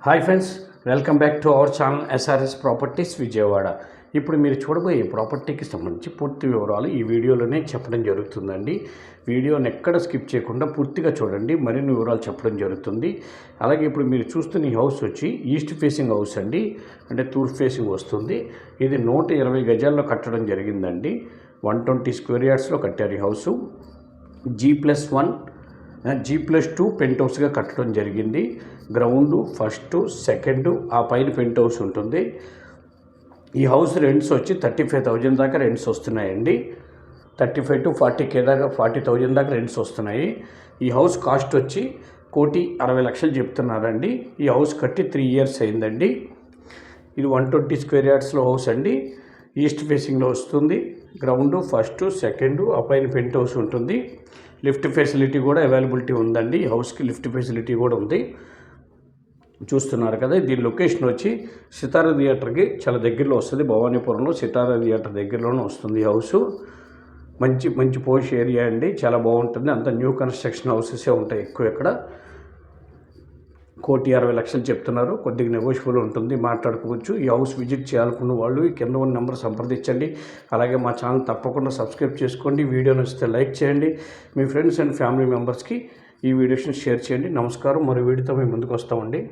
Hi friends, welcome back to our channel SRS properties Vijayawada. ఇప్పుడు మీరు చూడబోయే ప్రాపర్టీకి సంబంధించి పూర్తి వివరాలు ఈ వీడియోలోనే చెప్పడం జరుగుతుందండి. వీడియోని ఎక్కడ స్కిప్ చేయకుండా పూర్తిగా చూడండి, మరిన్ని వివరాలు చెప్పడం జరుగుతుంది. అలాగే ఇప్పుడు మీరు చూస్తున్న ఈ హౌస్ వచ్చి ఈస్ట్ ఫేసింగ్ హౌస్ అండి, అంటే తూర్పు ఫేసింగ్ వస్తుంది. ఇది 120 గజాల్లో కట్టడం జరిగిందండి. 120 స్క్వేర్ యార్డ్స్లో కట్టారు ఈ హౌసు. G+1 G+2 పెంట్ హౌస్గా కట్టడం జరిగింది. గ్రౌండ్ ఫస్ట్ సెకండ్ ఆ పైన పెంట్ హౌస్ ఉంటుంది. ఈ హౌస్ రెంట్స్ వచ్చి 35,000 దాకా రెంట్స్ వస్తున్నాయండి. 35 to 40K దాకా 40,000 దాకా రెంట్స్ వస్తున్నాయి. ఈ హౌస్ కాస్ట్ వచ్చి 1,60,00,000 చెప్తున్నారండి. ఈ హౌస్ కట్టి 3 years అయిందండి. ఇది 120 స్క్వేర్ యార్డ్స్లో హౌస్ అండి. ఈస్ట్ ఫేసింగ్లో వస్తుంది. గ్రౌండ్ ఫస్ట్ సెకండ్ ఆ పైన పెంట్ హౌస్ ఉంటుంది. లిఫ్ట్ ఫెసిలిటీ కూడా అవైలబిలిటీ ఉందండి. ఈ హౌస్కి లిఫ్ట్ ఫెసిలిటీ కూడా ఉంది. చూస్తున్నారు కదా, దీని లొకేషన్ వచ్చి సితారా థియేటర్కి చాలా దగ్గరలో వస్తుంది. భవానీపురంలో సితారా థియేటర్ దగ్గరలోనే వస్తుంది ఈ హౌసు. మంచి పోష్ ఏరియా అండి, చాలా బాగుంటుంది. అంత న్యూ కన్స్ట్రక్షన్ హౌసెసే ఉంటాయి ఎక్కువ. ఇక్కడ 1,60,00,000 చెప్తున్నారు. కొద్దిగా నెగోషియబుల్ ఉంటుంది, మాట్లాడుకోవచ్చు. ఈ హౌస్ విజిట్ చేయాలనుకున్న వాళ్ళు ఈ కింద ఉన్న నెంబర్ సంప్రదించండి. అలాగే మా ఛానల్ తప్పకుండా సబ్స్క్రైబ్ చేసుకోండి. వీడియో నచ్చితే లైక్ చేయండి. మీ ఫ్రెండ్స్ అండ్ ఫ్యామిలీ మెంబర్స్కి ఈ వీడియోస్ని షేర్ చేయండి. నమస్కారం. మరో వీడియోతో మేము ముందుకు వస్తామండి.